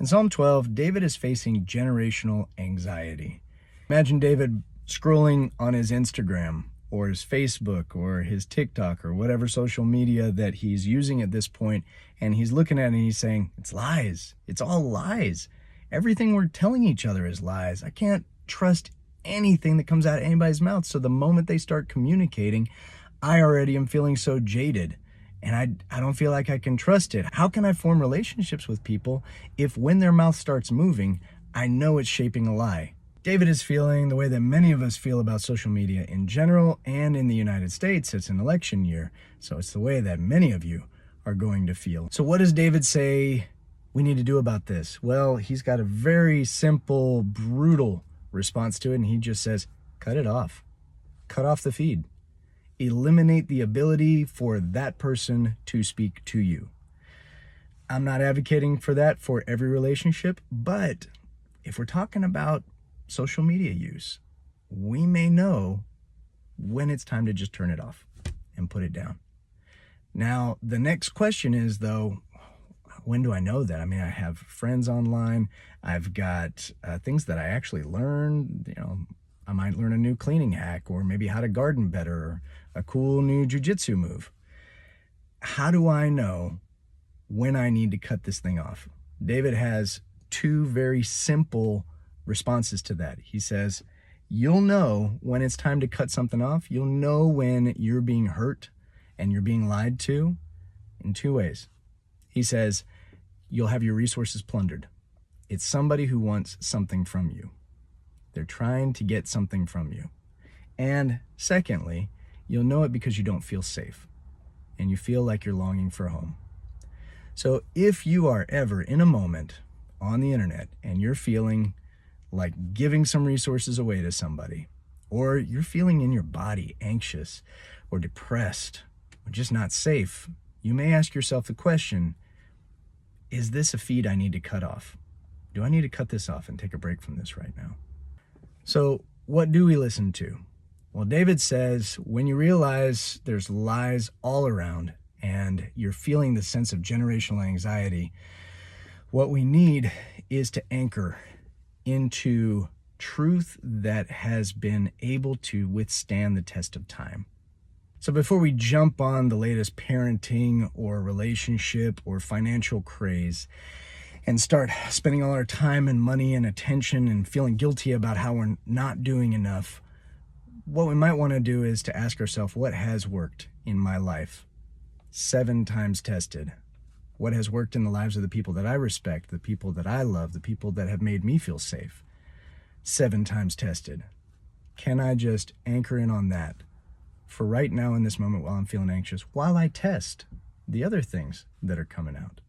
In Psalm 12, David is facing generational anxiety. Imagine David scrolling on his Instagram or his Facebook or his TikTok or whatever social media that he's using at this point, and he's looking at it and he's saying, it's lies. It's all lies. Everything we're telling each other is lies. I can't trust anything that comes out of anybody's mouth. So the moment they start communicating, I already am feeling so jaded. And I don't feel like I can trust it. How can I form relationships with people if when their mouth starts moving, I know it's shaping a lie? David is feeling the way that many of us feel about social media in general, and in the United States, it's an election year. So it's the way that many of you are going to feel. So what does David say we need to do about this? Well, he's got a very simple, brutal response to it, and he just says, cut it off. Cut off the feed. Eliminate the ability for that person to speak to you. I'm not advocating for that for every relationship, but if we're talking about social media use, we may know when it's time to just turn it off and put it down. Now, the next question is, though, when do I know that? I mean, I have friends online. I've got things that I actually learned. I might learn a new cleaning hack, or maybe how to garden better, or a cool new jujitsu move. How do I know when I need to cut this thing off? David has two very simple responses to that. He says, you'll know when it's time to cut something off. You'll know when you're being hurt and you're being lied to in two ways. He says, you'll have your resources plundered. It's somebody who wants something from you. They're trying to get something from you. And secondly, you'll know it because you don't feel safe and you feel like you're longing for home. So if you are ever in a moment on the internet and you're feeling like giving some resources away to somebody, or you're feeling in your body anxious or depressed or just not safe, you may ask yourself the question, is this a feed I need to cut off? Do I need to cut this off and take a break from this right now? So what do we listen to? Well, David says, when you realize there's lies all around and you're feeling the sense of generational anxiety, what we need is to anchor into truth that has been able to withstand the test of time. So before we jump on the latest parenting or relationship or financial craze and start spending all our time and money and attention and feeling guilty about how we're not doing enough, what we might want to do is to ask ourselves, what has worked in my life? 7 times tested. What has worked in the lives of the people that I respect, the people that I love, the people that have made me feel safe? 7 times tested. Can I just anchor in on that for right now in this moment while I'm feeling anxious, while I test the other things that are coming out?